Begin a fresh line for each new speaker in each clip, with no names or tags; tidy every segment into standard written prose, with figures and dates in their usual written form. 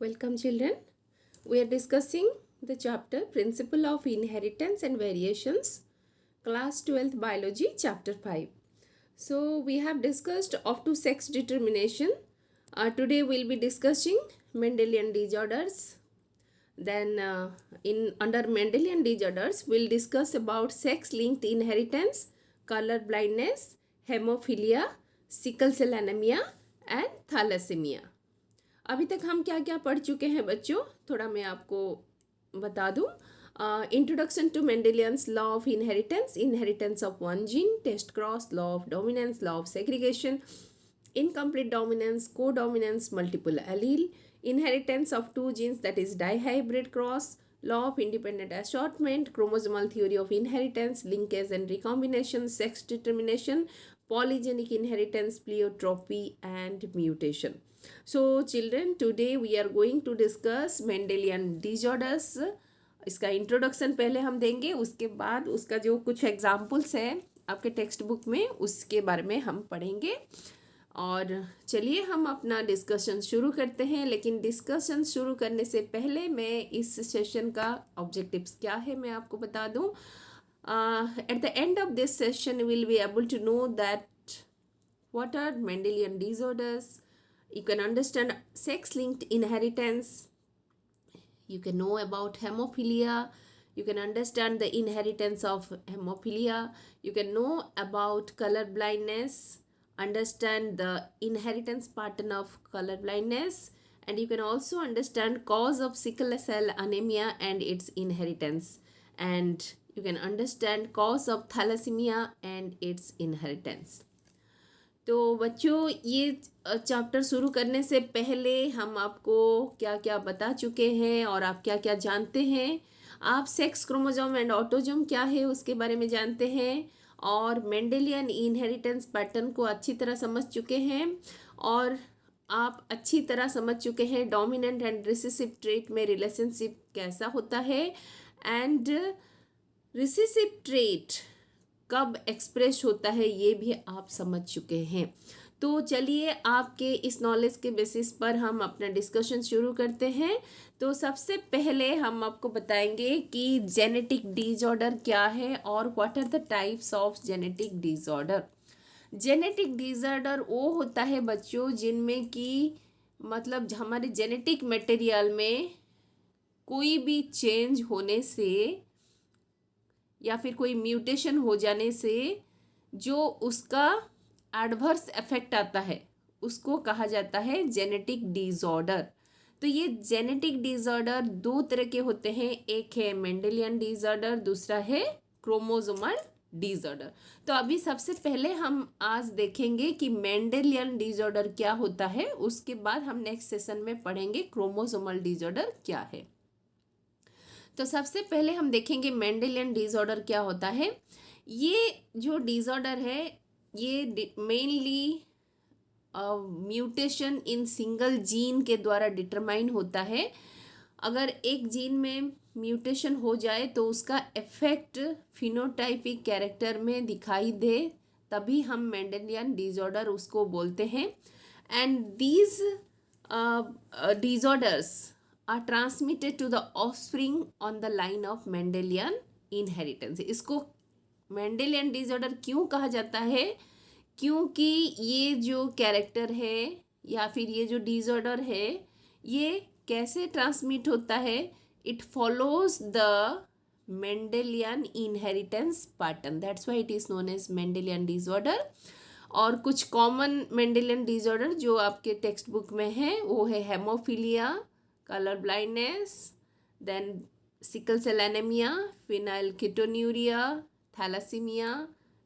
Welcome, children. We are discussing the chapter Principle of Inheritance and Variations, Class 12th Biology, Chapter 5. So, we have discussed up to sex determination. Today, we'll be discussing Mendelian disorders. Then, in under Mendelian disorders, we'll discuss about sex-linked inheritance, color blindness, hemophilia, sickle cell anemia, and thalassemia. अभी तक हम क्या क्या पढ़ चुके हैं बच्चों, थोड़ा मैं आपको बता दूं. Introduction to Mendelian's law of inheritance, inheritance of one gene, test cross, law of dominance, law of segregation, incomplete dominance, codominance, multiple allele, inheritance of two genes, that is dihybrid cross, law of independent assortment, chromosomal theory of inheritance, linkage and recombination, sex determination, polygenic inheritance, pleiotropy and mutation. So children, today we are going to discuss Mendelian disorders. इसका introduction पहले हम देंगे, उसके बाद उसका जो कुछ examples है आपके टेक्स्ट बुक में उसके बारे में हम पढ़ेंगे. और चलिए हम अपना डिस्कशन शुरू करते हैं. लेकिन डिस्कशन शुरू करने से पहले मैं इस सेशन का ऑब्जेक्टिव्स क्या है मैं आपको बता दूं. At the end of this session will be able to know that what are Mendelian disorders. You can understand sex-linked inheritance. You can know about hemophilia. You can understand the inheritance of hemophilia. You can know about color blindness, understand the inheritance pattern of color blindness, and you can also understand cause of sickle cell anemia and its inheritance, and you can understand cause of thalassemia and its inheritance. तो बच्चों, ये chapter शुरू करने से पहले हम आपको क्या क्या बता चुके हैं और आप क्या क्या जानते हैं. आप सेक्स क्रोमोसोम एंड ऑटोसोम क्या है उसके बारे में जानते हैं और मेंडेलियन इनहेरिटेंस पैटर्न को अच्छी तरह समझ चुके हैं और आप अच्छी तरह समझ चुके हैं डोमिनेंट एंड रिसेसिव ट्रेट में रिलेशनशिप कैसा होता है एंड रिसेसिव ट्रेट कब एक्सप्रेस होता है ये भी आप समझ चुके हैं. तो चलिए आपके इस नॉलेज के बेसिस पर हम अपना डिस्कशन शुरू करते हैं. तो सबसे पहले हम आपको बताएंगे कि जेनेटिक डिसऑर्डर क्या है और what are the types of genetic disorder. Genetic disorder वो होता है बच्चों जिनमें कि मतलब हमारे जेनेटिक मटेरियल में कोई भी चेंज होने से या फिर कोई म्यूटेशन हो जाने से जो उसका एडवर्स इफेक्ट आता है उसको कहा जाता है जेनेटिक डिसऑर्डर. तो ये जेनेटिक डिसऑर्डर दो तरह के होते हैं, एक है मेंडेलियन डिसऑर्डर, दूसरा है क्रोमोसोमल डिसऑर्डर. तो अभी सबसे पहले हम आज देखेंगे कि मेंडेलियन डिसऑर्डर क्या होता है, उसके बाद हम नेक्स्ट सेशन में पढ़ेंगे क्रोमोसोमल डिसऑर्डर क्या है. तो सबसे पहले हम देखेंगे मेंडेलियन डिसऑर्डर क्या होता है. ये जो डिसऑर्डर है ये mainly mutation in single gene के द्वारा डिटरमाइन होता है. अगर एक जीन में म्यूटेशन हो जाए तो उसका इफेक्ट फिनोटाइपिक कैरेक्टर में दिखाई दे तभी हम मेंडेलियन डिसऑर्डर उसको बोलते हैं. And these disorders are transmitted to the offspring on the line of Mendelian inheritance. इसको मेंडेलियन डिसऑर्डर क्यों कहा जाता है? क्योंकि ये जो कैरेक्टर है या फिर ये जो डिसऑर्डर है ये कैसे ट्रांसमिट होता है? It follows the Mendelian inheritance pattern, that's why it is known as Mendelian disorder. और कुछ कॉमन मेंडेलियन डिसऑर्डर जो आपके टेक्स्ट बुक में है वो है haemophilia, color blindness, then sickle cell anemia, phenylketonuria, thalassemia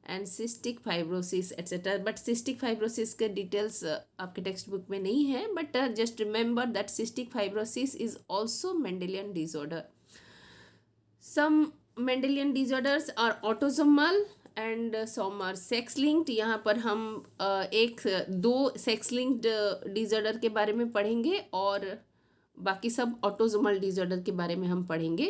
and cystic fibrosis etc. But cystic fibrosis के details आपके टेक्स्ट बुक में नहीं है, but just remember that cystic fibrosis is also Mendelian disorder. Some Mendelian disorders are autosomal and some are sex linked. यहाँ पर हम दो sex linked disorder के बारे में पढ़ेंगे और बाकी सब ऑटोसोमल डिसऑर्डर के बारे में हम पढ़ेंगे.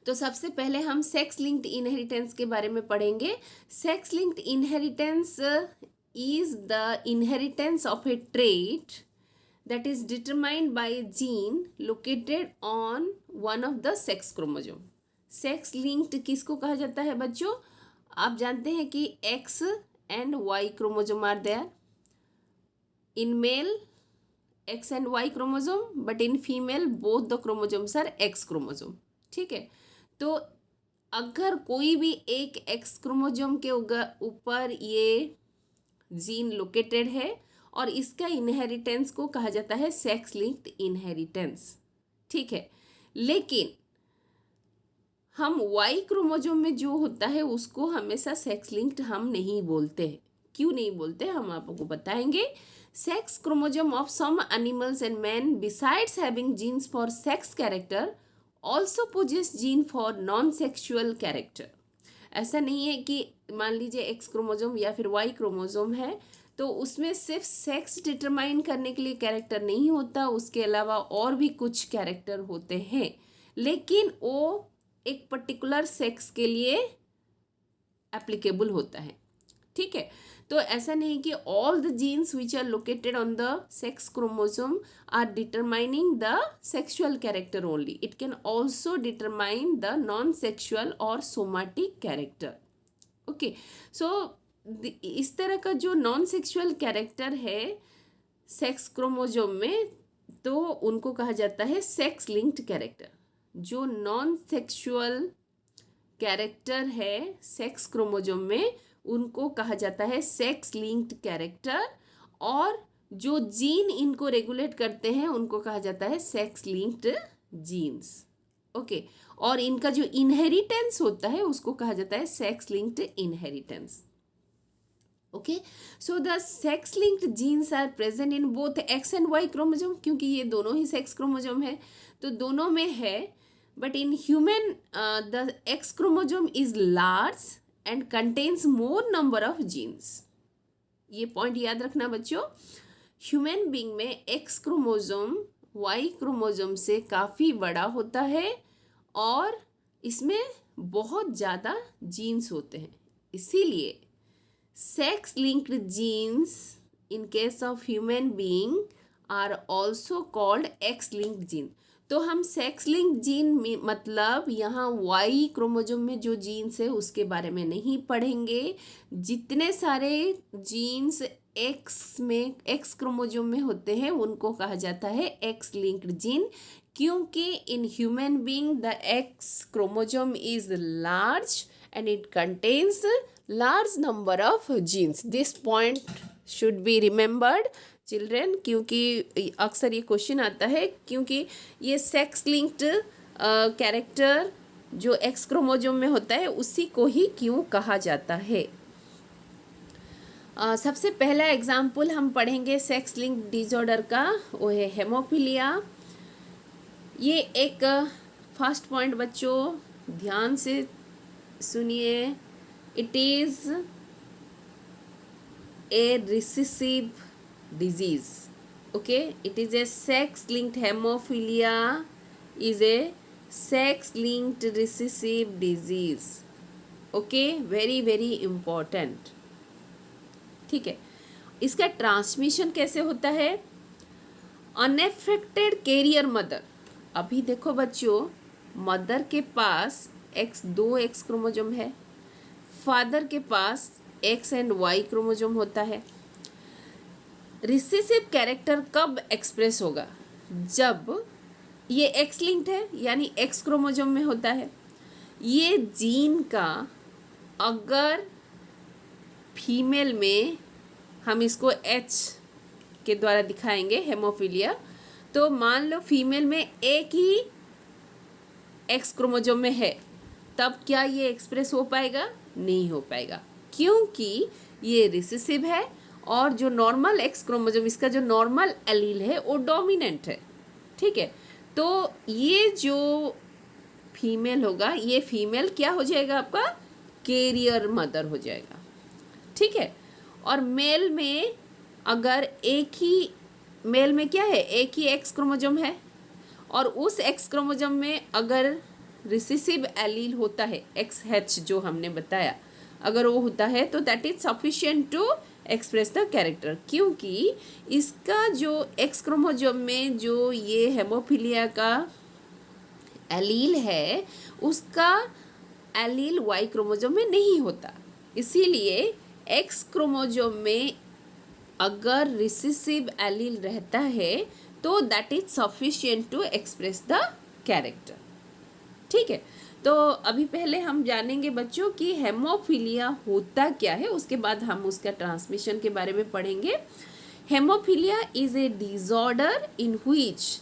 तो सबसे पहले हम सेक्स लिंक्ड इनहेरिटेंस के बारे में पढ़ेंगे. Sex linked inheritance is the inheritance of A trait that is determined by a gene located on one of the sex chromosome. Sex linked किसको कहा जाता है बच्चों? आप जानते हैं कि X and Y chromosome are there in male, X and Y chromosome, but in female both the chromosomes are X chromosome. ठीक है, तो अगर कोई भी एक X क्रोमोजोम के ऊपर ये जीन लोकेटेड है और इसका इनहेरिटेंस को कहा जाता है सेक्स लिंक्ड इनहेरिटेंस. ठीक है, लेकिन हम वाई क्रोमोजोम में जो होता है उसको हमेशा सेक्स लिंक्ड हम नहीं बोलते हैं. क्यों नहीं बोलते हम आपको बताएंगे. Sex chromosome of some animals and man besides having genes for sex character also possess gene for non sexual character. ऐसा नहीं है कि मान लीजिए एक्स क्रोमोजोम या फिर वाई क्रोमोजोम है तो उसमें सिर्फ सेक्स डिटरमाइन करने के लिए कैरेक्टर नहीं होता, उसके अलावा और भी कुछ कैरेक्टर होते हैं, लेकिन वो एक पर्टिकुलर सेक्स के लिए एप्लीकेबल होता है. ठीक है, तो ऐसा नहीं कि all the genes which are located on the sex chromosome are determining the sexual character only. It can also determine the non sexual or somatic character. Okay, so इस तरह का जो नॉन सेक्सुअल कैरेक्टर है sex chromosome में तो उनको कहा जाता है सेक्स लिंक्ड कैरेक्टर. जो नॉन सेक्सुअल कैरेक्टर है सेक्स क्रोमोजोम में उनको कहा जाता है सेक्स लिंक्ड कैरेक्टर, और जो जीन इनको रेगुलेट करते हैं उनको कहा जाता है सेक्स लिंक्ड जीन्स. ओके, और इनका जो इनहेरिटेंस होता है उसको कहा जाता है sex linked inheritance. Okay, so the sex linked genes are present in both X and Y chromosome. क्योंकि ये दोनों ही सेक्स क्रोमोजोम है तो दोनों में है, but in human the X chromosome is large and contains more number of genes. ये point याद रखना बच्चों. ह्यूमन बीइंग में एक्स क्रोमोजोम वाई क्रोमोजोम से काफ़ी बड़ा होता है और इसमें बहुत ज़्यादा जीन्स होते हैं. इसीलिए sex linked genes in case of human being are also called X linked gene. तो हम सेक्स लिंक जीन में मतलब यहाँ वाई क्रोमोजोम में जो जीन्स है उसके बारे में नहीं पढ़ेंगे. जितने सारे जीन्स एक्स में एक्स क्रोमोजोम में होते हैं उनको कहा जाता है एक्स लिंक्ड जीन, क्योंकि in human being the X chromosome is large and it contains large number of genes. This point should be remembered children, क्योंकि अक्सर ये क्वेश्चन आता है क्योंकि ये सेक्स लिंक्ड कैरेक्टर जो एक्स क्रोमोजोम में होता है उसी को ही क्यों कहा जाता है. सबसे पहला एग्जाम्पल हम पढ़ेंगे सेक्स लिंक्ड डिसऑर्डर का, वो है हेमोफीलिया. ये एक फर्स्ट पॉइंट बच्चों ध्यान से सुनिए. It is a recessive disease. Okay, it is a sex linked haemophilia is a sex linked recessive disease. Okay, very very important. ठीक है, इसका ट्रांसमिशन कैसे होता है? Unaffected carrier mother. अभी देखो बच्चों, मदर के पास दो एक्स क्रोमोजोम है, फादर के पास एक्स एंड वाई क्रोमोजोम होता है. रिसेसिव कैरेक्टर कब एक्सप्रेस होगा? जब ये एक्स लिंक्ड है यानी एक्स क्रोमोजोम में होता है. ये जीन का अगर फीमेल में हम इसको एच के द्वारा दिखाएंगे हेमोफीलिया, तो मान लो फीमेल में एक ही एक्स क्रोमोजोम में है, तब क्या ये एक्सप्रेस हो पाएगा? नहीं हो पाएगा, क्योंकि ये रिसेसिव है और जो नॉर्मल एक्स क्रोमोजोम इसका जो नॉर्मल एलील है वो डोमिनेंट है. ठीक है, तो ये जो फीमेल होगा ये फीमेल क्या हो जाएगा? आपका कैरियर मदर हो जाएगा. ठीक है, और मेल में अगर एक ही मेल में क्या है? एक ही एक्स क्रोमोजोम है और उस एक्स क्रोमोजोम में अगर रिसेसिव एलील होता है XH जो हमने बताया, अगर वो होता है तो that is sufficient to express the character, क्योंकि इसका जो एक्स क्रोमोजोम में जो ये हेमोफीलिया का एलील है उसका एलील वाई क्रोमोजोम में नहीं होता। इसीलिए एक्स क्रोमोजोम में अगर रिसेसिव एलील रहता है तो that is sufficient to express the character. ठीक है, तो अभी पहले हम जानेंगे बच्चों कि हेमोफीलिया होता क्या है, उसके बाद हम उसका ट्रांसमिशन के बारे में पढ़ेंगे। Haemophilia is A disorder in which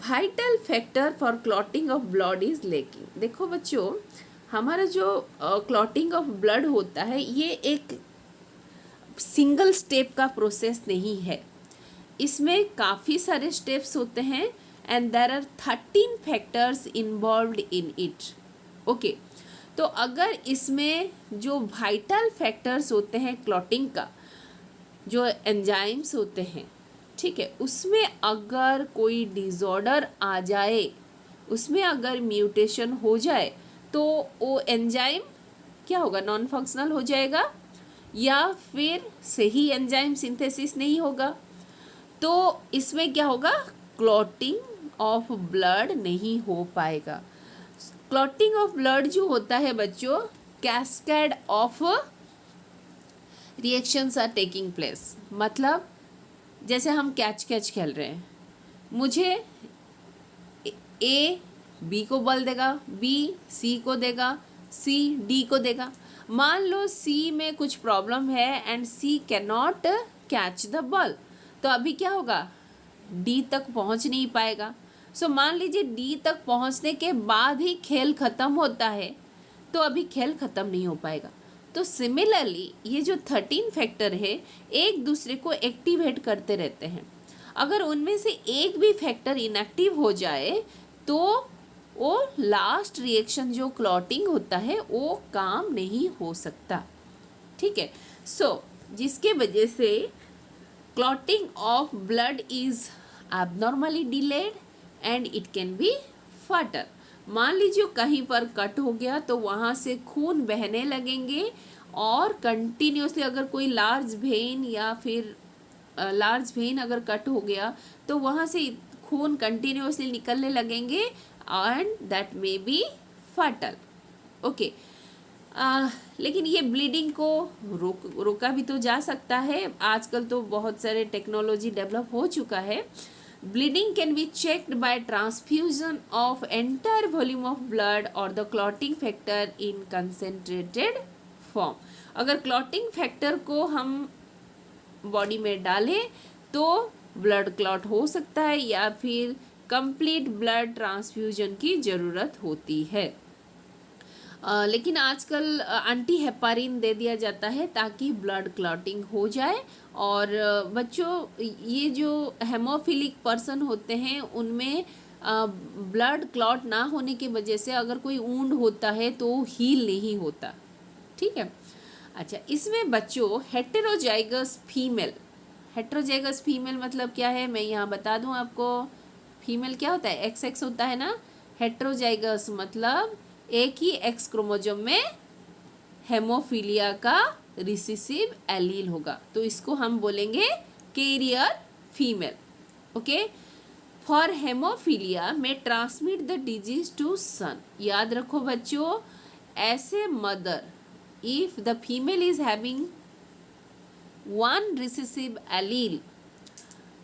vital factor for clotting of blood is lacking. देखो बच्चों, हमारा जो क्लॉटिंग ऑफ ब्लड होता है ये एक सिंगल स्टेप का प्रोसेस नहीं है, इसमें काफ़ी सारे स्टेप्स होते हैं and there are 13 factors involved in it. Okay, तो अगर इसमें जो वाइटल फैक्टर्स होते हैं क्लॉटिंग का, जो एंजाइम्स होते हैं, ठीक है, उसमें अगर कोई डिसऑर्डर आ जाए, उसमें अगर म्यूटेशन हो जाए तो वो एंजाइम क्या होगा, नॉन फंक्शनल हो जाएगा या फिर सही एंजाइम सिंथेसिस नहीं होगा, तो इसमें क्या होगा, क्लॉटिंग ऑफ ब्लड नहीं हो पाएगा। क्लॉटिंग ऑफ ब्लड जो होता है बच्चों, cascade of reactions are taking place. मतलब जैसे हम कैच कैच खेल रहे हैं, मुझे ए बी को बॉल देगा, बी सी को देगा, सी डी को देगा। मान लो सी में कुछ प्रॉब्लम है and C can not catch the ball, तो अभी क्या होगा, डी तक पहुंच नहीं पाएगा। सो मान लीजिए डी तक पहुंचने के बाद ही खेल ख़त्म होता है, तो अभी खेल ख़त्म नहीं हो पाएगा। तो सिमिलरली ये जो 13 फैक्टर है एक दूसरे को एक्टिवेट करते रहते हैं। अगर उनमें से एक भी फैक्टर इनएक्टिव हो जाए तो वो लास्ट रिएक्शन जो क्लॉटिंग होता है वो काम नहीं हो सकता। ठीक है, सो जिसके वजह से clotting of blood is abnormally delayed and it can B फटल। मान लीजिए कहीं पर कट हो गया तो वहाँ से खून बहने लगेंगे और कंटिन्यूसली अगर कोई लार्ज वेन या फिर लार्ज वेन अगर कट हो गया तो वहाँ से खून कंटिन्यूसली निकलने लगेंगे एंड दैट मे बी फटल। ओके, लेकिन ये ब्लीडिंग को रोका भी तो जा सकता है। आजकल तो बहुत सारे टेक्नोलॉजी डेवलप हो चुका है। Bleeding can be checked by transfusion of entire volume of blood or the clotting factor in concentrated form। अगर clotting factor को हम बॉडी में डालें तो ब्लड क्लॉट हो सकता है या फिर कंप्लीट ब्लड ट्रांसफ्यूजन की ज़रूरत होती है। लेकिन आजकल एंटी हेपारिन दे दिया जाता है ताकि ब्लड क्लॉटिंग हो जाए। और बच्चों ये जो हेमोफिलिक पर्सन होते हैं उनमें ब्लड क्लॉट ना होने की वजह से अगर कोई वुंड होता है तो हील नहीं होता। ठीक है, अच्छा, इसमें बच्चों हेटेरोजाइगस फीमेल मतलब क्या है, मैं यहाँ बता दूँ आपको। फीमेल क्या होता है, XX होता है ना। हेटेरोजाइगस मतलब एक ही एक्स क्रोमोजोम में हेमोफीलिया का रिसेसिव एलील होगा, तो इसको हम बोलेंगे carrier female. Okay, for haemophilia में ट्रांसमिट द डिजीज टू सन। याद रखो बच्चों, ऐसे mother if the female is having one recessive allele,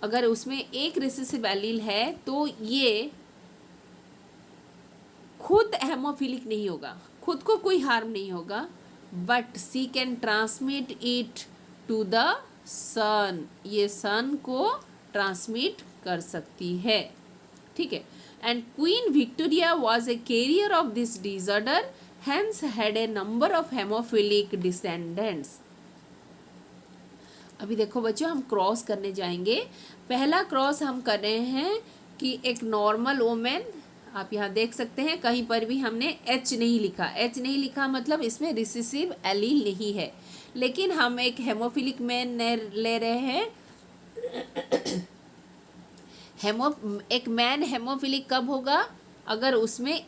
अगर उसमें एक रिसेसिव एलील है तो ये खुद हेमोफिलिक नहीं होगा, खुद को कोई हार्म नहीं होगा, but she can transmit it to the son, ये सन को ट्रांसमिट कर सकती है। ठीक है, and Queen Victoria was a carrier of this disorder, hence had a number of haemophilic descendants. अभी देखो बच्चों, हम क्रॉस करने जाएंगे। पहला क्रॉस हम कर रहे हैं कि एक नॉर्मल वोमेन, आप यहाँ देख सकते हैं कहीं पर भी हमने H नहीं लिखा। H नहीं लिखा मतलब इसमें रिसेसिव एलील नहीं है, लेकिन हम एक हेमोफिलिक मैन ले रहे हैं। एक मैन हेमोफिलिक कब होगा, अगर उसमें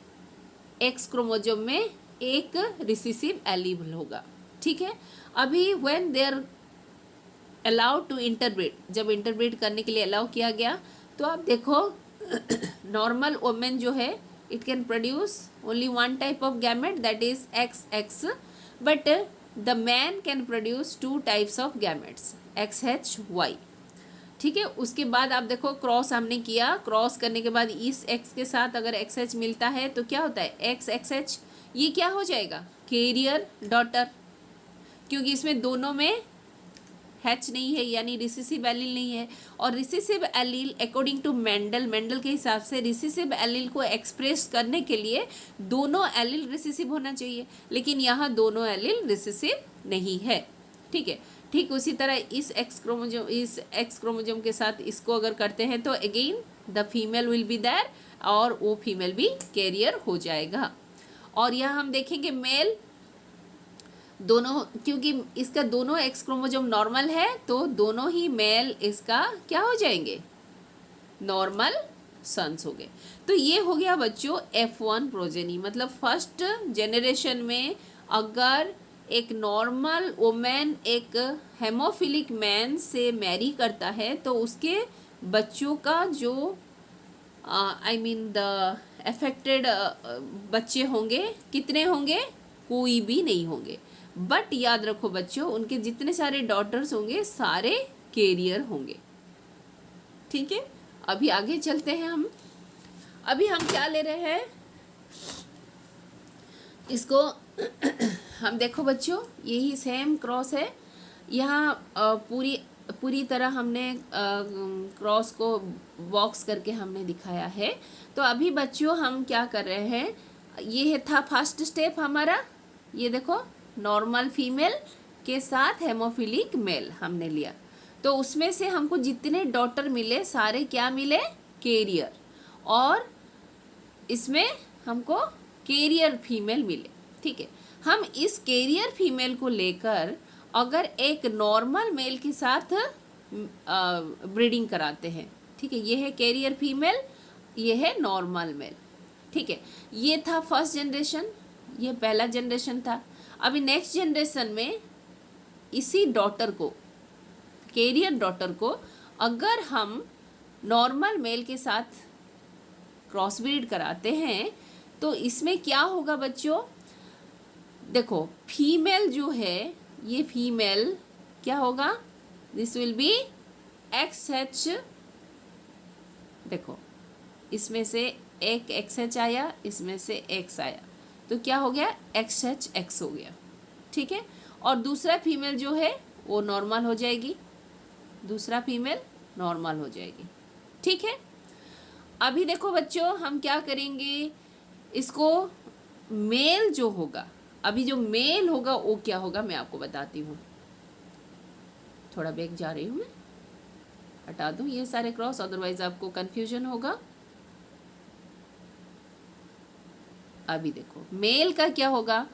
एक्स क्रोमोजोम में एक रिसेसिव एलील होगा। ठीक है, अभी when they're allow to interbreed, जब इंटरब्रीड करने के लिए अलाउ किया गया, तो आप देखो नॉर्मल वोमेन जो है it can produce only one type of gamete that is X X, but the man can produce two types of gametes X H Y. ठीक है, उसके बाद आप देखो क्रॉस हमने किया, क्रॉस करने के बाद इस एक्स के साथ अगर एक्स एच मिलता है तो क्या होता है एक्स एक्स एच, ये क्या हो जाएगा कैरियर डॉटर, क्योंकि इसमें दोनों में हैच नहीं है यानी रिसेसिव एलील नहीं है। और recessive allele according to Mendel के हिसाब से रिसेसिव एलील को एक्सप्रेस करने के लिए दोनों एलील रिसेसिव होना चाहिए, लेकिन यहाँ दोनों एलील रिसेसिव नहीं है। ठीक है, ठीक उसी तरह इस एक्स क्रोमोजोम के साथ इसको अगर करते हैं तो again the female will be there और वो फीमेल भी कैरियर हो जाएगा। और यहाँ हम देखेंगे मेल दोनों, क्योंकि इसका दोनों एक्स क्रोमोजोम नॉर्मल है तो दोनों ही मेल इसका क्या हो जाएंगे नॉर्मल सन्स हो गए। तो ये हो गया बच्चों F1 प्रोजेनी, मतलब फर्स्ट जनरेशन में अगर एक नॉर्मल वोमेन एक हेमोफिलिक मैन से मैरी करता है तो उसके बच्चों का जो आई मीन द अफेक्टेड बच्चे होंगे कितने होंगे, कोई भी नहीं होंगे। बट याद रखो बच्चों उनके जितने सारे डॉटर्स होंगे सारे कैरियर होंगे। ठीक है, अभी आगे चलते हैं हम। अभी हम क्या ले रहे हैं इसको हम देखो बच्चों यही सेम क्रॉस है, यहाँ पूरी तरह हमने क्रॉस को बॉक्स करके हमने दिखाया है। तो अभी बच्चों हम क्या कर रहे हैं, ये था फर्स्ट स्टेप हमारा, ये देखो नॉर्मल फीमेल के साथ हेमोफिलिक मेल हमने लिया, तो उसमें से हमको जितने डॉटर मिले सारे क्या मिले कैरियर, और इसमें हमको कैरियर फीमेल मिले। ठीक है, हम इस कैरियर फीमेल को लेकर अगर एक नॉर्मल मेल के साथ ब्रीडिंग कराते हैं, ठीक है, ये है कैरियर फीमेल, ये है नॉर्मल मेल। ठीक है, ये था फर्स्ट जनरेशन, ये पहला जनरेशन था। अभी नेक्स्ट जनरेशन में इसी डॉटर को कैरियर डॉटर को अगर हम नॉर्मल मेल के साथ क्रॉस ब्रीड कराते हैं तो इसमें क्या होगा बच्चों, देखो फीमेल जो है ये फीमेल क्या होगा, this will be X H, देखो इसमें से एक एक्स एच आया, इसमें से एक्स आया, तो क्या हो गया एक्स एच एक्स हो गया। ठीक है, और दूसरा फीमेल जो है वो नॉर्मल हो जाएगी, दूसरा फीमेल नॉर्मल हो जाएगी। ठीक है, अभी देखो बच्चों हम क्या करेंगे, इसको मेल जो होगा, अभी जो मेल होगा वो क्या होगा मैं आपको बताती हूँ। थोड़ा बैक जा रही हूँ मैं, हटा दूँ ये सारे क्रॉस, अदरवाइज आपको कंफ्यूजन होगा। अभी देखो मेल का क्या होगा,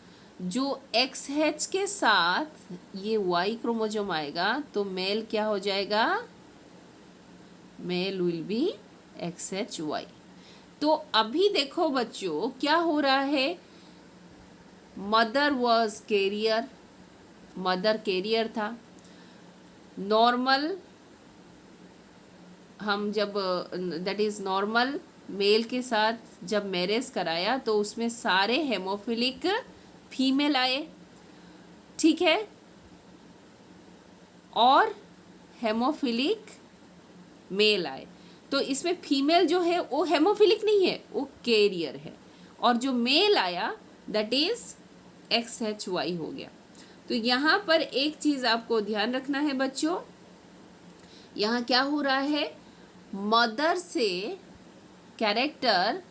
जो एक्स एच के साथ ये वाई क्रोमोजोम आएगा तो मेल क्या हो जाएगा, male will be X H Y. तो अभी देखो बच्चों क्या हो रहा है, mother was carrier, mother carrier था, नॉर्मल हम जब दैट इज़ नॉर्मल मेल के साथ जब मैरिज कराया तो उसमें सारे हेमोफिलिक फीमेल आए। ठीक है, और हेमोफिलिक मेल आए, तो इसमें फीमेल जो है वो हेमोफिलिक नहीं है, वो कैरियर है, और जो मेल आया that is X H Y हो गया। तो यहाँ पर एक चीज़ आपको ध्यान रखना है बच्चों, यहाँ क्या हो रहा है, मदर से कैरेक्टर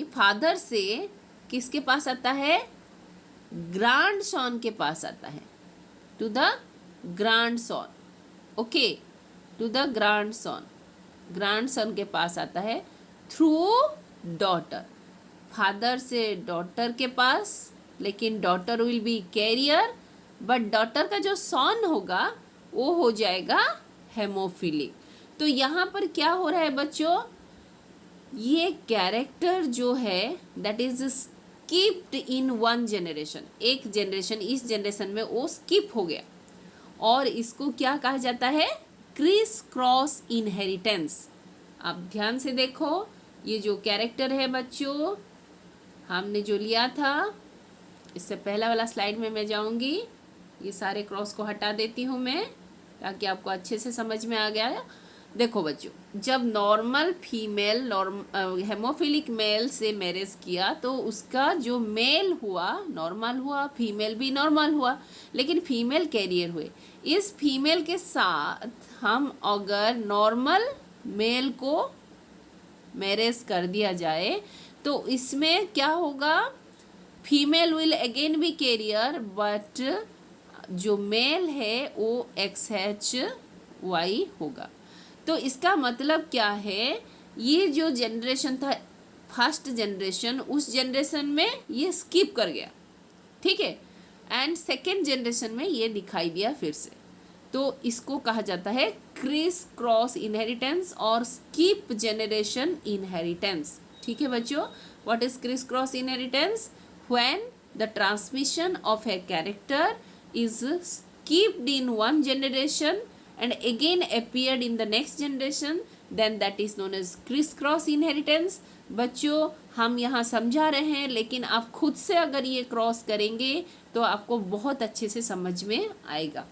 फादर से किसके पास आता है, ग्रैंड सन के पास आता है, to the grandson, okay, to the grandson के पास आता है थ्रू डॉटर, फादर से डॉटर के पास, लेकिन daughter will be carrier, but daughter का जो सन होगा वो हो जाएगा हेमोफिलिक। तो यहाँ पर क्या हो रहा है बच्चों, ये कैरेक्टर जो है that is skipped in one generation, एक जनरेशन इस जनरेशन में वो स्किप हो गया, और इसको क्या कहा जाता है? Chris cross inheritance. आप ध्यान से देखो, ये जो कैरेक्टर है बच्चों हमने जो लिया था, इससे पहला वाला स्लाइड में मैं जाऊंगी, ये सारे क्रॉस को हटा देती हूँ मैं ताकि आपको अच्छे से समझ में आ गया। देखो बच्चों, जब नॉर्मल फीमेल हेमोफिलिक मेल से मैरिज किया तो उसका जो मेल हुआ नॉर्मल हुआ, फीमेल भी नॉर्मल हुआ, लेकिन फीमेल कैरियर हुए। इस फीमेल के साथ हम अगर नॉर्मल मेल को मैरिज कर दिया जाए तो इसमें क्या होगा? Female will again be carrier, but जो मेल है वो XHY होगा। तो इसका मतलब क्या है? ये जो जनरेशन था फर्स्ट जनरेशन, उस जनरेशन में ये स्किप कर गया, ठीक है, एंड सेकेंड जनरेशन में ये दिखाई दिया फिर से। तो इसको कहा जाता है क्रिस क्रॉस इनहेरिटेंस और स्किप जनरेशन इनहेरिटेंस। ठीक है बच्चों, what is criss cross inheritance? When the transmission of a character is skipped in one generation and again appeared in the next generation, then that is known as criss-cross inheritance। बच्चों हम यहाँ समझा रहे हैं, लेकिन आप खुद से अगर ये क्रॉस करेंगे तो आपको बहुत अच्छे से समझ में आएगा।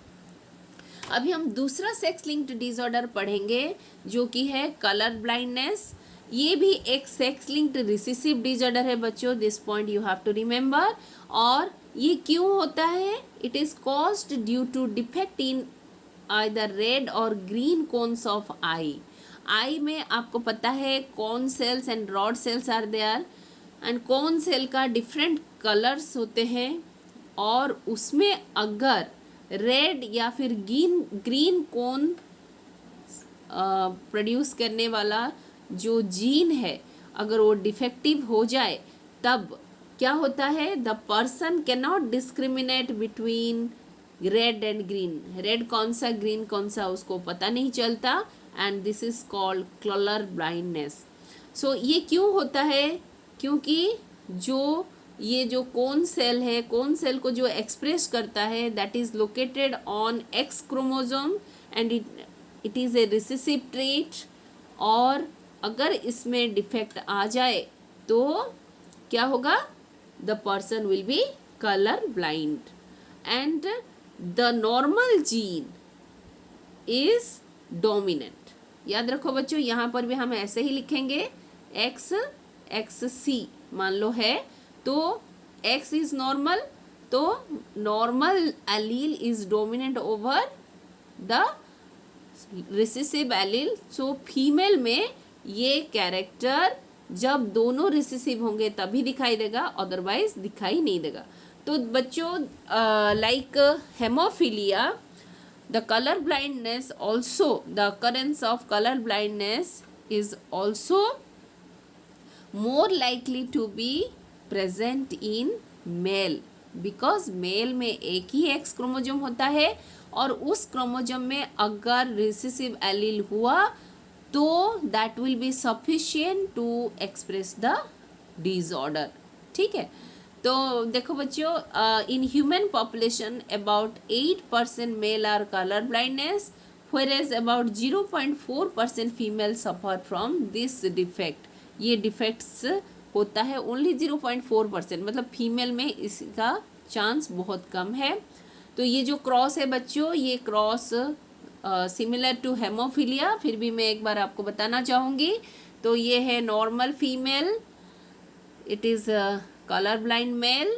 अभी हम दूसरा सेक्स लिंक्ड डिसऑर्डर पढ़ेंगे जो कि है कलर ब्लाइंडनेस। ये भी एक सेक्स लिंक्ड रिसेसिव डिसऑर्डर है बच्चों, this point you have to remember. और ये क्यों होता है? It is caused due to defect in either red or green cones of eye में आपको पता है cone cells and rod cells are there, and cone cell का डिफरेंट कलर्स होते हैं, और उसमें अगर रेड या फिर ग्रीन कोन प्रोड्यूस करने वाला जो जीन है अगर वो डिफेक्टिव हो जाए तब क्या होता है? The person can not discriminate between red and green. Red कौन सा ग्रीन कौन सा उसको पता नहीं चलता, and this is called colour blindness. So ये क्यों होता है? क्योंकि ये जो कोन सेल है, कोन सेल को जो एक्सप्रेस करता है that is located on X chromosome and it is a recessive trait. और अगर इसमें डिफेक्ट आ जाए तो क्या होगा? The person will be colour blind and the normal gene is dominant. याद रखो बच्चों, यहाँ पर भी हम ऐसे ही लिखेंगे XC मान लो है तो X इज नॉर्मल, तो normal allele is dominant over the recessive allele. So female में ये कैरेक्टर जब दोनों रिसेसिव होंगे तभी दिखाई देगा, अदरवाइज दिखाई नहीं देगा। तो बच्चों like haemophilia, the colour blindness also, the occurrence of color blindness is also more likely to be present in male because male में एक ही X क्रोमोसोम होता है, और उस क्रोमोसोम में अगर रिसेसिव एलील हुआ तो that will be sufficient to express the disorder. ठीक है, तो देखो बच्चों, in human population about 8% male are colour blindness, whereas about 0.4% female suffer from this defect. ये डिफेक्ट्स होता है ओनली 0.4%, मतलब फीमेल में इसका चांस बहुत कम है। तो ये जो क्रॉस है बच्चों, ये क्रॉस सिमिलर टू हेमोफीलिया, फिर भी मैं एक बार आपको बताना चाहूँगी। तो ये है normal female, it is colour blind male.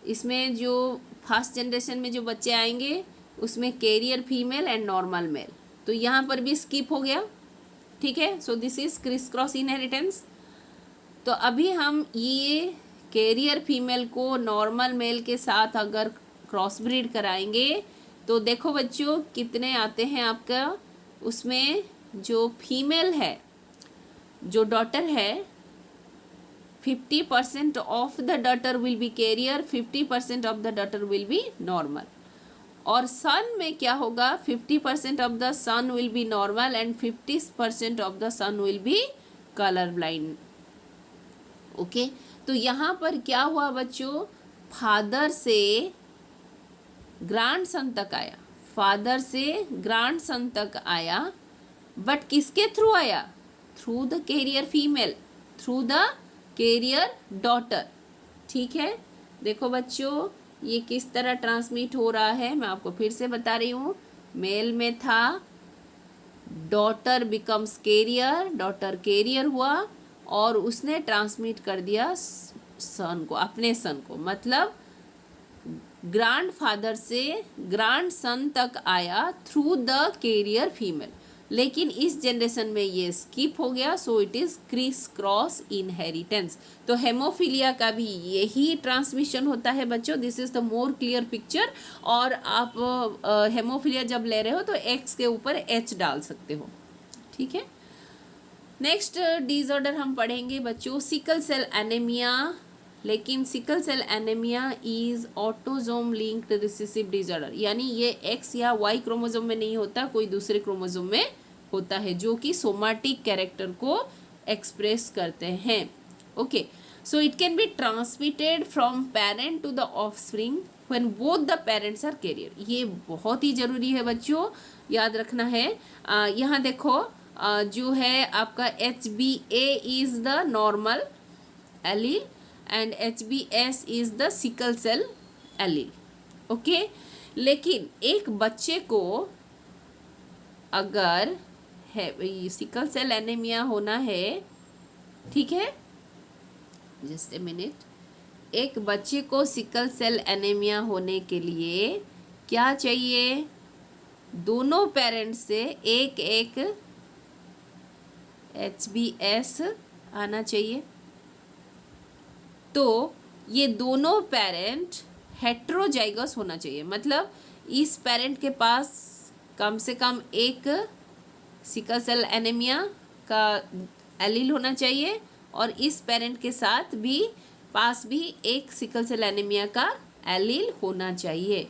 इसमें जो फर्स्ट जनरेशन में जो बच्चे आएंगे उसमें carrier female and normal male, तो यहाँ पर भी स्किप हो गया। ठीक है, so this is criss cross inheritance. तो अभी हम ये कैरियर फीमेल को नॉर्मल मेल के साथ अगर क्रॉस ब्रीड कराएंगे तो देखो बच्चों कितने आते हैं आपका। उसमें जो फीमेल है, जो डॉटर है, 50% of the daughter will be carrier, 50% of the daughter will be normal. और सन में क्या होगा? 50% of the son will be normal and 50% of the son will be colour blind. Okay, तो यहाँ पर क्या हुआ बच्चों? फादर से ग्रैंड सन तक आया, फादर से ग्रैंड सन तक आया, बट किसके थ्रू आया? Through the carrier female, through the carrier daughter. ठीक है, देखो बच्चों ये किस तरह ट्रांसमिट हो रहा है, मैं आपको फिर से बता रही हूँ। मेल में था, daughter becomes carrier, daughter carrier हुआ और उसने ट्रांसमिट कर दिया सन को, अपने सन को, मतलब ग्रैंडफादर से ग्रैंड सन तक आया थ्रू द कैरियर फीमेल। लेकिन इस जनरेशन में ये स्किप हो गया, so it is Chris cross inheritance. तो हेमोफीलिया का भी यही ट्रांसमिशन होता है बच्चों। This is the more clear picture. और आप हेमोफीलिया जब ले रहे हो तो एक्स के ऊपर एच डाल सकते हो। ठीक है, नेक्स्ट डिसऑर्डर हम पढ़ेंगे बच्चों सिकल सेल एनीमिया। लेकिन sickle cell anaemia is autosome linked recessive disorder, यानी ये एक्स या वाई क्रोमोजोम में नहीं होता, कोई दूसरे क्रोमोजोम में होता है, जो कि सोमाटिक कैरेक्टर को एक्सप्रेस करते हैं। Okay, so it can be transmitted from parent to the offspring when both the parents are carrier. ये बहुत ही जरूरी है बच्चों, याद रखना है। यहाँ देखो जो है आपका HbA is the normal allele and HbS is the sickle cell allele. Okay, लेकिन एक बच्चे को अगर है सिकल सेल एनीमिया होना है, ठीक है, जस्ट ए मिनट, एक बच्चे को सिकल सेल एनीमिया होने के लिए क्या चाहिए? दोनों पेरेंट्स से एक एक HbS आना चाहिए। तो ये दोनों पेरेंट हेट्रोजाइगस होना चाहिए, मतलब इस पेरेंट के पास कम से कम एक सिकल सेल एनीमिया का एलील होना चाहिए और इस पेरेंट के साथ भी पास भी एक सिकल सेल एनीमिया का एलील होना चाहिए।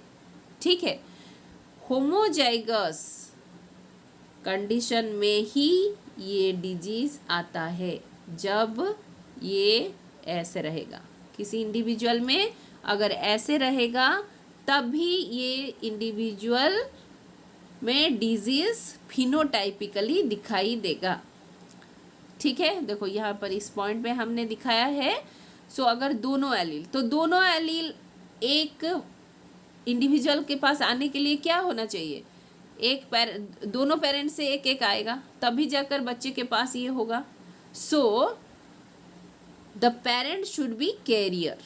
ठीक है, होमोजाइगस कंडीशन में ही ये डिजीज आता है, जब ये ऐसे रहेगा। किसी इंडिविजुअल में अगर ऐसे रहेगा तभी ये इंडिविजुअल में डिजीज फिनोटाइपिकली दिखाई देगा। ठीक है, देखो यहाँ पर इस पॉइंट पे हमने दिखाया है। सो अगर दोनों एलील, तो दोनों एलील एक इंडिविजुअल के पास आने के लिए क्या होना चाहिए? दोनों पेरेंट्स से एक एक आएगा, तभी जाकर बच्चे के पास ये होगा। So the parent should be carrier,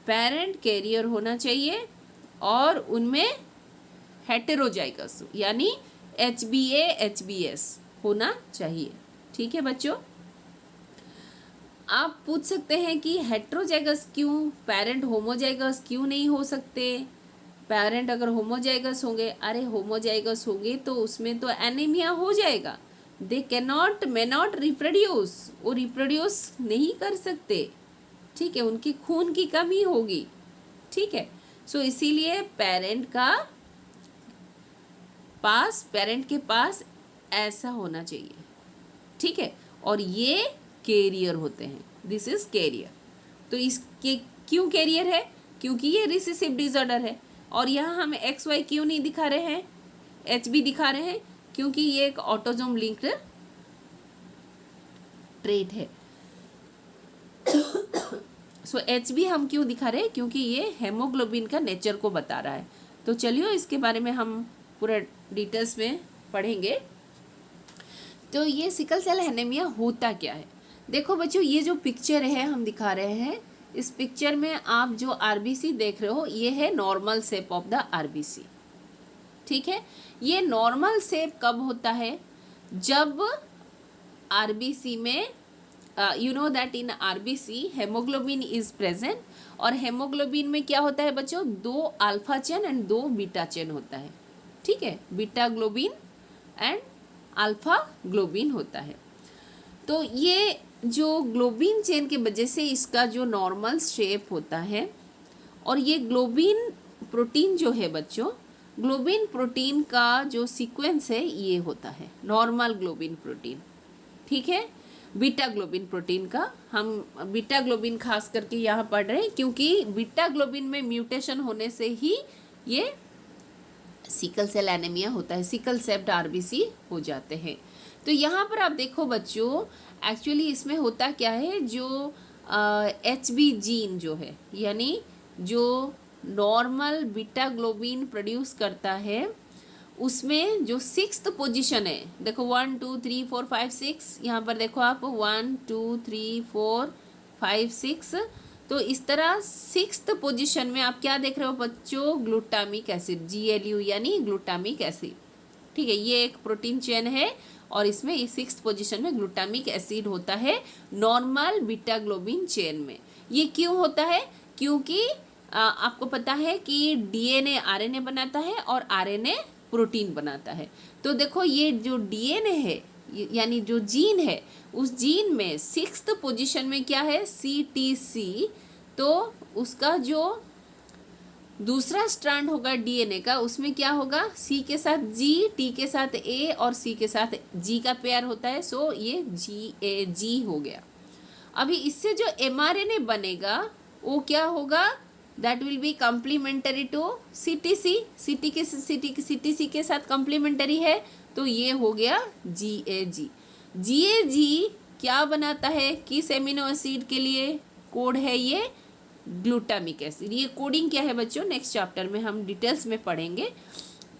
parent carrier होना चाहिए और उनमें हेटेरोजाइगस यानी HbA HbS होना चाहिए। ठीक है बच्चों, आप पूछ सकते हैं कि हेटेरोजाइगस क्यों, पेरेंट होमोजाइगस क्यों नहीं हो सकते? पेरेंट अगर होमोजाइगस होंगे, अरे होमोजाइगस होंगे तो उसमें तो एनीमिया हो जाएगा। They cannot may not reproduce, वो रिप्रोड्यूस नहीं कर सकते। ठीक है, उनकी खून की कमी होगी। ठीक है, सो इसीलिए पेरेंट के पास ऐसा होना चाहिए। ठीक है, और ये कैरियर होते हैं, दिस इज कैरियर। तो इसके क्यों कैरियर है? क्योंकि ये रिसेसिव डिसऑर्डर है। और यहाँ हम XY क्यों नहीं दिखा रहे हैं, HB दिखा रहे हैं? क्योंकि ये एक ऑटोजोम लिंक्ड ट्रेट है। सो HB हम क्यों दिखा रहे हैं? क्योंकि ये हेमोग्लोबिन का नेचर को बता रहा है। तो चलिए इसके बारे में हम पूरा डिटेल्स में पढ़ेंगे। तो ये सिकल सेल एनीमिया होता क्या है? देखो बच्चों, ये जो पिक्चर है हम दिखा रहे हैं, इस पिक्चर में आप जो RBC देख रहे हो ये है normal shape of the RBC। ठीक है, ये नॉर्मल शेप कब होता है? जब RBC में you know that in RBC haemoglobin is present. और हेमोग्लोबिन में क्या होता है बच्चों? 2 alpha chain and 2 beta chain होता है। ठीक है, beta globin and alpha globin होता है। तो ये जो ग्लोबिन चेन की वजह से इसका जो नॉर्मल शेप होता है, और ये ग्लोबिन प्रोटीन जो है बच्चों, ग्लोबिन प्रोटीन का जो सीक्वेंस है ये होता है नॉर्मल ग्लोबिन प्रोटीन। ठीक है, बीटा ग्लोबिन प्रोटीन का हम बीटा ग्लोबिन खास करके यहाँ पढ़ रहे हैं, क्योंकि बीटा ग्लोबिन में म्यूटेशन होने से ही ये सिकल सेल एनीमिया होता है, सिकल सेप्ड आरबीसी हो जाते हैं। तो यहाँ पर आप देखो बच्चों, एक्चुअली इसमें होता क्या है, जो HB जीन जो है, यानी जो नॉर्मल बीटा ग्लोबिन प्रोड्यूस करता है, उसमें जो 6th पोजीशन है, देखो 1 2 3 4 5 6, यहाँ पर देखो आप 1 2 3 4 5 6, तो इस तरह 6th पोजीशन में आप क्या देख रहे हो बच्चों, ग्लूटामिक एसिड, GLU यानी ग्लूटामिक एसिड। ठीक है, ये एक प्रोटीन चेन है और इसमें इस 6th पोजीशन में ग्लूटामिक एसिड होता है नॉर्मल बीटा ग्लोबिन चेन में। ये क्यों होता है, क्योंकि आपको पता है कि DNA RNA बनाता है और RNA प्रोटीन बनाता है। तो देखो ये जो DNA है यानी जो जीन है, उस जीन में 6th पोजीशन में क्या है, CTC, तो उसका जो दूसरा स्ट्रैंड होगा DNA का, उसमें क्या होगा, C के साथ G, T के साथ A और C के साथ G का पेयर होता है, सो ये GAG हो गया। अभी इससे जो mRNA बनेगा वो क्या होगा, that will be complementary to CTC, CTC के साथ कम्प्लीमेंटरी है, तो ये हो गया GAG। GAG क्या बनाता है, किस एमिनो एसिड के लिए कोड है, ये ग्लूटामिक एसिड। ये कोडिंग क्या है बच्चों, नेक्स्ट चैप्टर में हम डिटेल्स में पढ़ेंगे।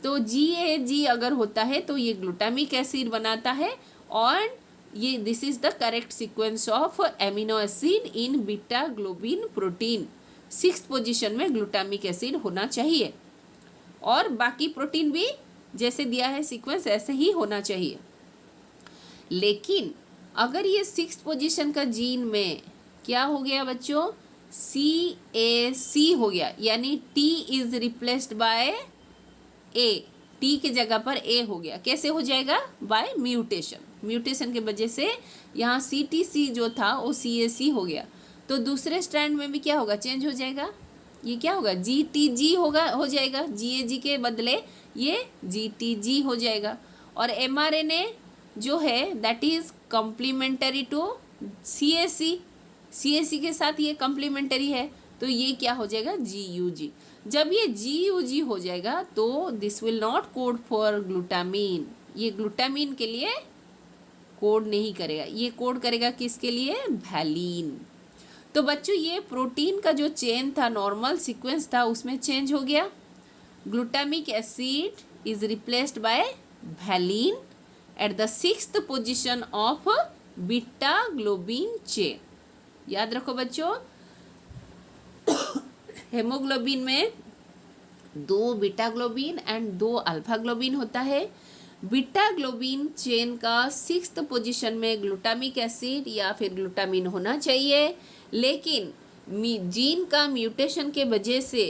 तो GAG अगर होता है तो ये ग्लूटामिक एसिड बनाता है, और ये this is the correct sequence of amino acid in beta globin protein. 6th position में ग्लूटामिक एसिड होना चाहिए, और बाकी प्रोटीन भी जैसे दिया है सीक्वेंस ऐसे ही होना चाहिए। लेकिन अगर ये 6th पोजीशन का जीन में क्या हो गया बच्चों, CAC हो गया, यानी T is replaced by A, T के जगह पर A हो गया, कैसे हो जाएगा, बाय म्यूटेशन के वजह से यहाँ CTC जो था वो CAC हो गया, तो दूसरे स्ट्रैंड में भी क्या होगा, चेंज हो जाएगा, ये क्या होगा, GTG हो जाएगा, GAG के बदले ये GTG हो जाएगा। और mRNA जो है that is complementary to CAC के साथ ये कम्प्लीमेंटरी है, तो ये क्या हो जाएगा, GUG। जब ये GUG हो जाएगा तो this will not code for glutamine, ये ग्लूटामीन के लिए कोड नहीं करेगा, ये कोड करेगा किसके लिए, वैलीन। तो बच्चों ये प्रोटीन का जो चेन था, नॉर्मल सीक्वेंस था, उसमें चेंज हो गया, glutamic acid is replaced by valine at the 6th position of beta globin chain. याद रखो बच्चों, हेमोग्लोबिन में 2 beta globin and 2 alpha globin होता है। बीटा ग्लोबिन चेन का 6th पोजीशन में ग्लूटामिक एसिड या फिर ग्लूटामिन होना चाहिए, लेकिन जीन का म्यूटेशन के वजह से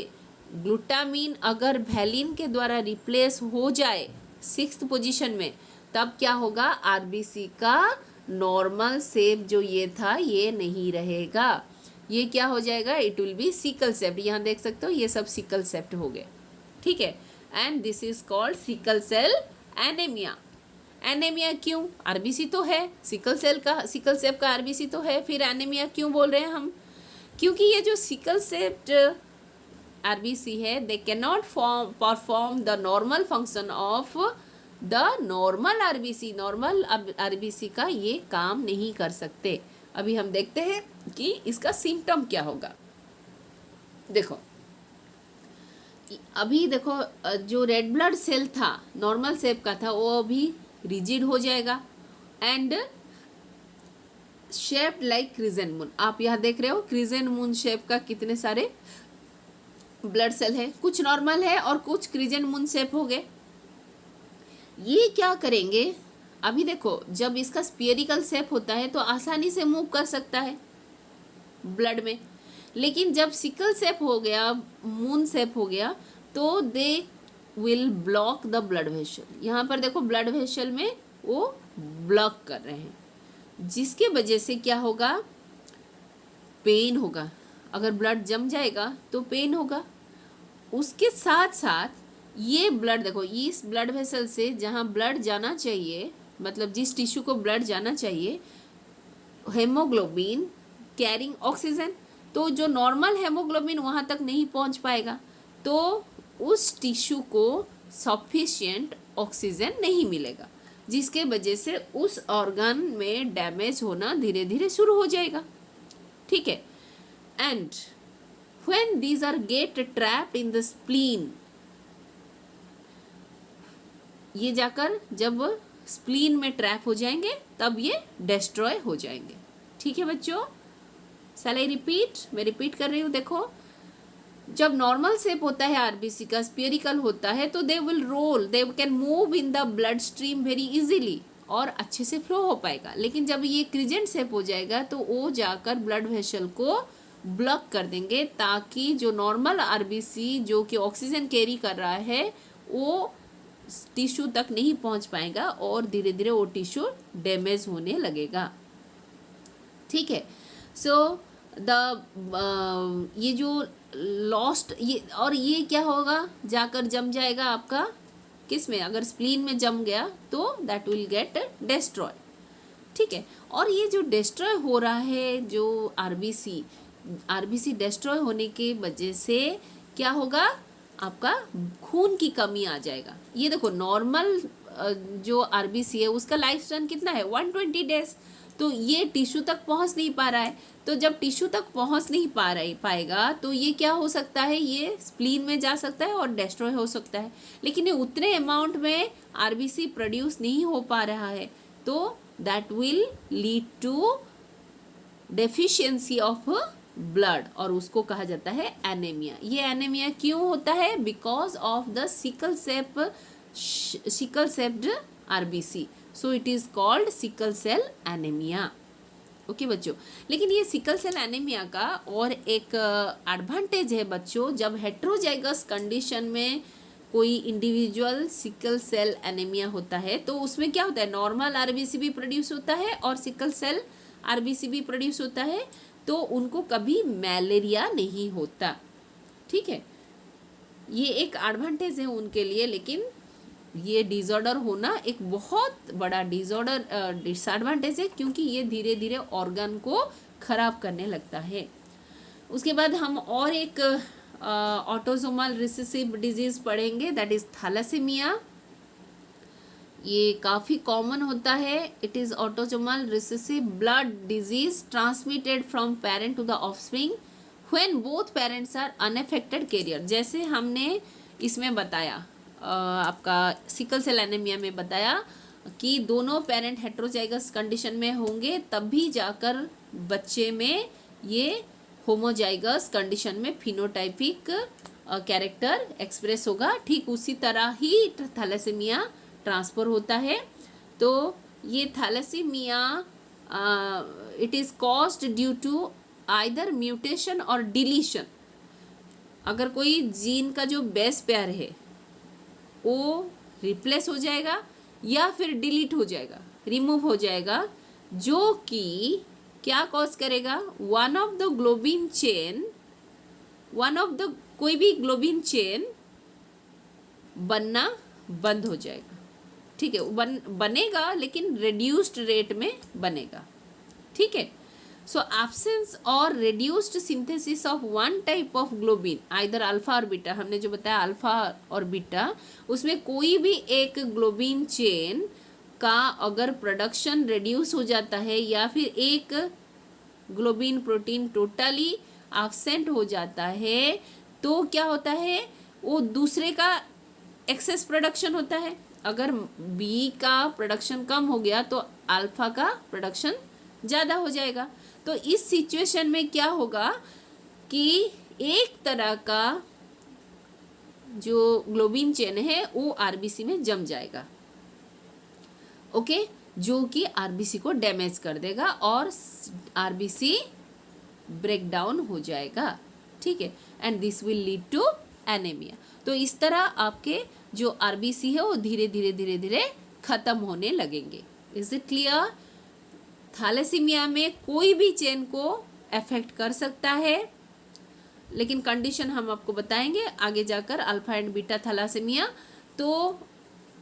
ग्लूटामिन अगर वैलीन के द्वारा रिप्लेस हो जाए 6th पोजीशन में, तब क्या होगा, आरबीसी का नॉर्मल शेप जो ये था ये नहीं रहेगा, ये क्या हो जाएगा, इट विल बी सिकल सेप्ड। यहाँ देख सकते हो ये सब सिकल सेप्ड हो गए, ठीक है, and this is called sickle cell anaemia. Anaemia क्यों, आरबीसी तो है, सिकल सेप का आरबीसी तो है, फिर एनीमिया क्यों बोल रहे हैं हम, क्योंकि ये जो सिकल सेप्ड आरबीसी है they can not perform the normal function of the normal RBC, normal RBC का ये काम नहीं कर सकते। अभी हम देखते हैं कि इसका सिम्टम क्या होगा। देखो अभी देखो, जो रेड ब्लड सेल था नॉर्मल शेप का था वो अभी रिजिड हो जाएगा एंड शेप्ड लाइक क्रिजेंट मून। आप यहाँ देख रहे हो क्रिजेंट मून शेप का कितने सारे ब्लड सेल है, कुछ नॉर्मल है और कुछ क्रिजेंट मून शेप हो गए। ये क्या करेंगे, अभी देखो जब इसका स्फीयरिकल शेप होता है तो आसानी से मूव कर सकता है ब्लड में, लेकिन जब सिकल शेप हो गया, मून शेप हो गया, तो they will block the blood vessel. यहाँ पर देखो ब्लड वेसल में वो ब्लॉक कर रहे हैं, जिसके वजह से क्या होगा, पेन होगा। अगर ब्लड जम जाएगा तो पेन होगा। उसके साथ साथ ये ब्लड देखो, इस ब्लड वेसल से जहाँ ब्लड जाना चाहिए, मतलब जिस टिश्यू को ब्लड जाना चाहिए, हेमोग्लोबिन कैरिंग ऑक्सीजन, तो जो नॉर्मल हेमोग्लोबिन वहाँ तक नहीं पहुँच पाएगा, तो उस टिश्यू को सफिशिएंट ऑक्सीजन नहीं मिलेगा, जिसके वजह से उस ऑर्गन में डैमेज होना धीरे धीरे शुरू हो जाएगा। ठीक है। And when these are get trapped in the spleen, ये जाकर जब स्प्लीन में ट्रैप हो जाएंगे तब ये डिस्ट्रॉय हो जाएंगे। ठीक है बच्चों, शैल आई रिपीट? मैं रिपीट कर रही हूँ। देखो, जब नॉर्मल शेप होता है आरबीसी का, स्फेरिकल होता है, तो they will roll, they can move in the blood stream very easily और अच्छे से फ्लो हो पाएगा। लेकिन जब ये क्रिजेंट शेप हो जाएगा तो वो जाकर ब्लड वेसल को ब्लॉक कर देंगे, ताकि जो नॉर्मल आरबीसी जो कि ऑक्सीजन कैरी कर रहा है वो टिश्यू तक नहीं पहुंच पाएगा और धीरे धीरे वो टिश्यू डैमेज होने लगेगा। ठीक है। सो ये जो लॉस्ट, ये क्या होगा, जाकर जम जाएगा आपका किस में, अगर स्प्लीन में जम गया तो दैट विल गेट डिस्ट्रॉय। ठीक है। और ये जो डिस्ट्रॉय हो रहा है, जो आरबीसी डिस्ट्रॉय होने के वजह से क्या होगा, आपका खून की कमी आ जाएगा। ये देखो, नॉर्मल जो आरबीसी है उसका लाइफ स्पैन कितना है, 120 डेज। तो ये टिश्यू तक पहुंच नहीं पा रहा है, तो जब टिश्यू तक पहुंच नहीं पाएगा तो ये क्या हो सकता है, ये स्प्लीन में जा सकता है और डिस्ट्रॉय हो सकता है। लेकिन ये उतने अमाउंट में आरबीसी प्रोड्यूस नहीं हो पा रहा है, तो that will lead to deficiency of blood, और उसको कहा जाता है एनीमिया। ये एनीमिया क्यों होता है, because of the sickle shaped RBC, so it is called sickle cell anaemia. Okay बच्चों, लेकिन ये सिकल सेल एनीमिया का और एक एडवांटेज है बच्चों, जब हेट्रोजाइगस कंडीशन में कोई इंडिविजुअल सिकल सेल एनीमिया होता है तो उसमें क्या होता है, नॉर्मल आरबीसी भी प्रोड्यूस होता है और सिकल सेल आरबीसी भी प्रोड्यूस होता है, तो उनको कभी मलेरिया नहीं होता। ठीक है, ये एक एडवांटेज है उनके लिए। लेकिन ये डिसऑर्डर होना एक बहुत बड़ा डिसएडवांटेज है, क्योंकि ये धीरे धीरे ऑर्गन को खराब करने लगता है। उसके बाद हम और एक ऑटोसोमल रिसेसिव डिजीज पढ़ेंगे, दैट इज थैलेसीमिया। ये काफ़ी कॉमन होता है। It is autosomal recessive blood disease transmitted from parent to the offspring when both parents are unaffected carrier. जैसे हमने इसमें बताया, आपका सिकल सेल एनीमिया में बताया कि दोनों पेरेंट हेट्रोजाइगस कंडीशन में होंगे तब भी जाकर बच्चे में ये होमोजाइगस कंडीशन में फिनोटाइपिक कैरेक्टर एक्सप्रेस होगा। ठीक उसी तरह ही थैलेसीमिया ट्रांसफर होता है। तो ये thalassaemia it is caused due to either mutation और डिलीशन। अगर कोई जीन का जो बेस पेयर है वो रिप्लेस हो जाएगा या फिर डिलीट हो जाएगा, रिमूव हो जाएगा, जो कि क्या कॉज करेगा, वन ऑफ द कोई भी ग्लोबिन चेन बनना बंद हो जाएगा। ठीक है, बनेगा लेकिन रिड्यूस्ड रेट में बनेगा। ठीक है। सो एब्सेंस और reduced synthesis of one type of globin, either alpha और बीटा, हमने जो बताया अल्फा और बीटा, उसमें कोई भी एक ग्लोबिन चेन का अगर प्रोडक्शन रिड्यूस हो जाता है या फिर एक ग्लोबिन प्रोटीन टोटली एब्सेंट हो जाता है, तो क्या होता है, वो दूसरे का एक्सेस प्रोडक्शन होता है। अगर बी का प्रोडक्शन कम हो गया तो अल्फा का प्रोडक्शन ज़्यादा हो जाएगा। तो इस सिचुएशन में क्या होगा कि एक तरह का जो ग्लोबिन चेन है वो आरबीसी में जम जाएगा। ओके, जो कि आरबीसी को डैमेज कर देगा और आरबीसी ब्रेक डाउन हो जाएगा। ठीक है, and this will lead to anaemia. तो इस तरह आपके जो आरबीसी है वो धीरे धीरे खत्म होने लगेंगे। Is it clear? थैलेसीमिया में कोई भी चेन को अफेक्ट कर सकता है, लेकिन कंडीशन हम आपको बताएंगे आगे जाकर, अल्फा एंड बीटा थैलेसीमिया। तो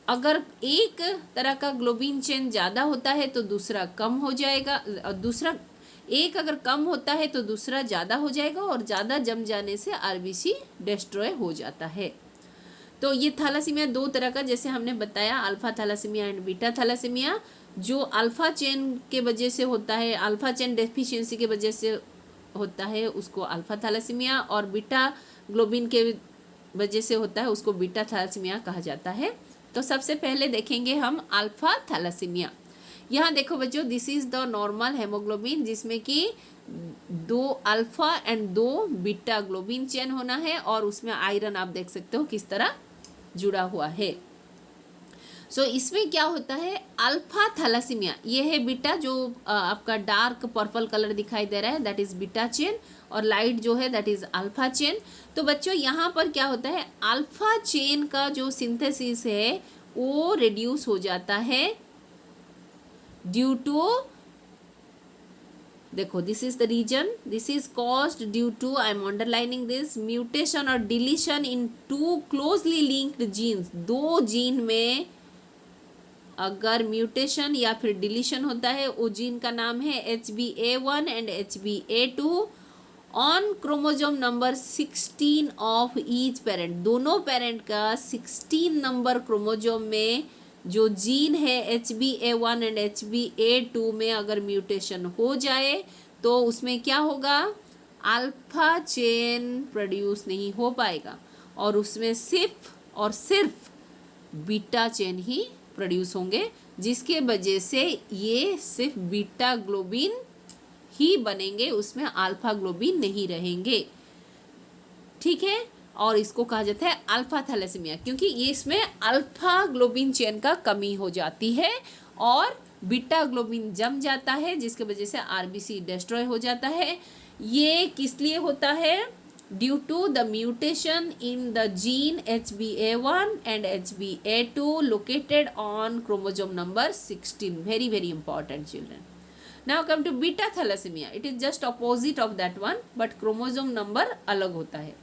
अगर एक तरह का ग्लोबिन चेन ज़्यादा होता है तो दूसरा कम हो जाएगा, दूसरा एक अगर कम होता है तो दूसरा ज़्यादा हो जाएगा, और ज़्यादा जम जाने से आरबीसी डिस्ट्रॉय हो जाता है। तो ये थैलासीमिया दो तरह का, जैसे हमने बताया, alpha thalassaemia and beta thalassaemia. जो अल्फा चेन के वजह से होता है, अल्फा चेन डेफिशिएंसी के वजह से होता है, उसको अल्फा थैलासीमिया, और बीटा ग्लोबिन के वजह से होता है, उसको बीटा थैलासीमिया कहा जाता है। तो सबसे पहले देखेंगे हम अल्फा थैलासीमिया। यहाँ देखो बच्चों, this is the normal haemoglobin, जिसमें कि 2 alpha and 2 beta globin chain होना है, और उसमें आयरन आप देख सकते हो किस तरह जुड़ा हुआ है। सो इसमें क्या होता है, अल्फा थैलासीमिया, ये है बीटा, जो आपका डार्क पर्पल कलर दिखाई दे रहा है, दैट इज बीटा चेन, और लाइट जो है दैट इज अल्फा चेन। तो बच्चों यहाँ पर क्या होता है, अल्फा चेन का जो सिंथेसिस है वो रिड्यूस हो जाता है ड्यू टू, देखो this is the reason, this is caused due to, I am underlining this, mutation और deletion in 2 closely linked genes. 2 gene में अगर म्यूटेशन या फिर डिलीशन होता है, वो जीन का नाम है HbA1 and HbA2 on chromosome number 16 of each parent. दोनों पेरेंट का 16 नंबर क्रोमोजोम में जो जीन है HbA1 एंड HbA2 में अगर म्यूटेशन हो जाए तो उसमें क्या होगा, अल्फा चेन प्रोड्यूस नहीं हो पाएगा, और उसमें सिर्फ और सिर्फ बीटा चेन ही प्रोड्यूस होंगे, जिसके वजह से ये सिर्फ बीटा ग्लोबिन ही बनेंगे, उसमें अल्फा ग्लोबिन नहीं रहेंगे, ठीक है। और इसको कहा जाता है अल्फा थैलेसीमिया, क्योंकि ये इसमें अल्फा ग्लोबिन चेन का कमी हो जाती है और बीटा ग्लोबिन जम जाता है, जिसके वजह से आरबीसी डिस्ट्रॉय हो जाता है। ये किस लिए होता है, due to the mutation in the gene HbA1 and HbA2 located on chromosome number 16. Very very important children. Now come to beta thalassemia. It is just opposite of that one, but chromosome number अलग होता है।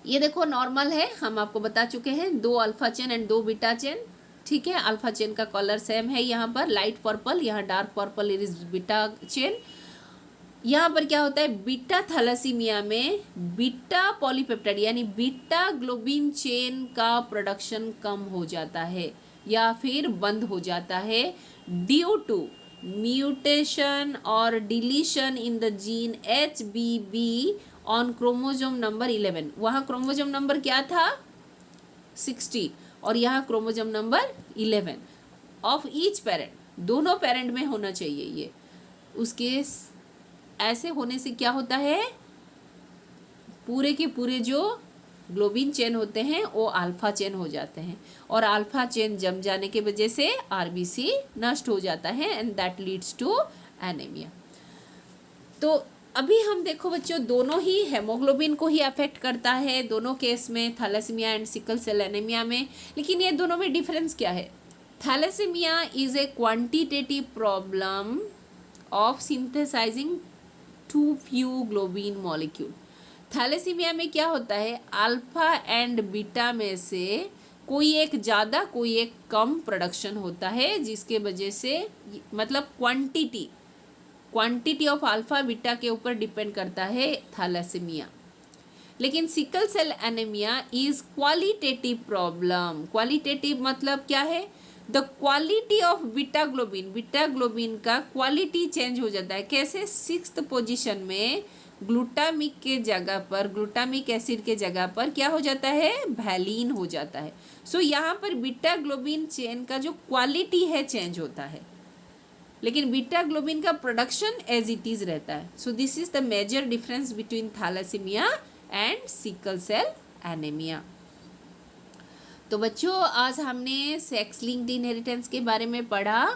ये देखो normal है, हम आपको बता चुके हैं, 2 alpha chain and 2 beta chain, ठीक है। अल्फा चेन का कलर सेम है, यहाँ पर लाइट पर्पल, यहाँ dark purple is beta chain. यहाँ पर क्या होता है, बीटा थैलासीमिया में बीटा पॉलीपेप्टाइड यानी बीटा ग्लोबिन चेन का प्रोडक्शन कम हो जाता है या फिर बंद हो जाता है ड्यू टू म्यूटेशन और deletion in the gene HBB on chromosome number 11। वहाँ क्रोमोजोम नंबर क्या था, 16, और यहाँ chromosome number 11 of each parent, दोनों पेरेंट में होना चाहिए ये। उसके ऐसे होने से क्या होता है, पूरे के पूरे जो ग्लोबिन चेन होते हैं वो अल्फा चेन हो जाते हैं, और अल्फा चेन जम जाने के वजह से आरबीसी नष्ट हो जाता है and that leads to anaemia. तो अभी हम देखो बच्चों, दोनों ही हेमोग्लोबिन को ही अफेक्ट करता है, दोनों केस में, thalassaemia and sickle cell anaemia में। लेकिन ये दोनों में डिफरेंस क्या है, thalassaemia is a quantitative problem of synthesising too few globin molecule. थैलेसीमिया में क्या होता है, अल्फा एंड बीटा में से कोई एक ज़्यादा कोई एक कम प्रोडक्शन होता है, जिसके वजह से मतलब क्वांटिटी ऑफ अल्फा बीटा के ऊपर डिपेंड करता है थैलेसीमिया। लेकिन sickle cell anaemia is qualitative problem. Qualitative मतलब क्या है, the quality of beta globin का क्वालिटी चेंज हो जाता है। कैसे, 6th पोजीशन में ग्लूटामिक के जगह पर, ग्लूटामिक एसिड के जगह पर क्या हो जाता है, वैलिन हो जाता है। सो यहाँ पर बीटा ग्लोबिन चेन का जो क्वालिटी है चेंज होता है, लेकिन बीटा ग्लोबिन का प्रोडक्शन एज इट इज रहता है। So this is the major difference between thalassaemia and sickle cell anaemia. तो बच्चों, आज हमने सेक्स लिंक्ड इनहेरिटेंस के बारे में पढ़ा,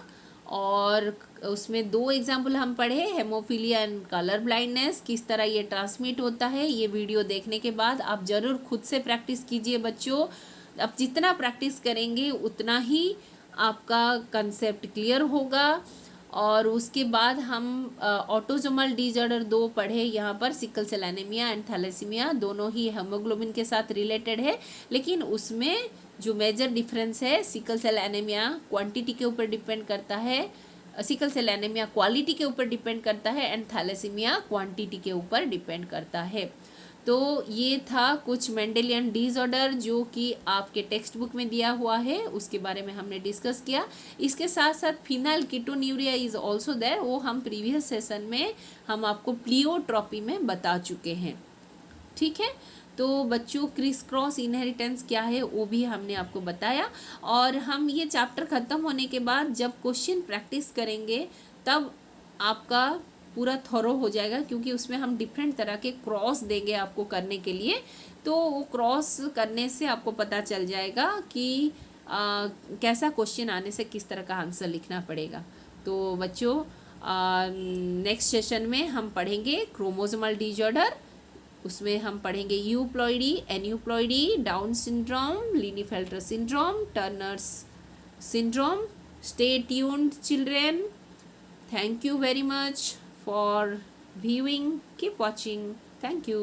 और उसमें 2 एग्जाम्पल हम पढ़े, हेमोफीलिया एंड कलर ब्लाइंडनेस, किस तरह ये ट्रांसमिट होता है। ये वीडियो देखने के बाद आप ज़रूर खुद से प्रैक्टिस कीजिए बच्चों। अब जितना प्रैक्टिस करेंगे उतना ही आपका कंसेप्ट क्लियर होगा। और उसके बाद हम ऑटोसोमल डिसऑर्डर 2 पढ़े, यहाँ पर sickle cell anaemia and thalassaemia दोनों ही हेमोग्लोबिन के साथ रिलेटेड है, लेकिन उसमें जो मेजर डिफरेंस है, सिकल सेल एनीमिया क्वांटिटी के ऊपर डिपेंड करता है, सिकल सेल एनीमिया क्वालिटी के ऊपर डिपेंड करता है, एंड थैलेसीमिया क्वांटिटी के ऊपर डिपेंड करता है। तो ये था कुछ मेंडेलियन डिसऑर्डर जो कि आपके टेक्स्ट बुक में दिया हुआ है, उसके बारे में हमने डिस्कस किया। इसके साथ साथ phenylketonuria is also there, वो हम प्रीवियस सेशन में हम आपको प्लियोट्रॉपी में बता चुके हैं। ठीक है, तो बच्चों क्रिस क्रॉस इनहेरिटेंस क्या है वो भी हमने आपको बताया। और हम ये चैप्टर ख़त्म होने के बाद जब क्वेश्चन प्रैक्टिस करेंगे तब आपका पूरा थॉरो हो जाएगा, क्योंकि उसमें हम डिफरेंट तरह के क्रॉस देंगे आपको करने के लिए। तो वो क्रॉस करने से आपको पता चल जाएगा कि कैसा क्वेश्चन आने से किस तरह का आंसर लिखना पड़ेगा। तो बच्चों नेक्स्ट सेशन में हम पढ़ेंगे क्रोमोसोमल डिसऑर्डर, उसमें हम पढ़ेंगे euploidy, aneuploidy, Down syndrome, Klinefelter syndrome, Turner's syndrome. Stay tuned children, thank you very much for viewing, keep watching, thank you.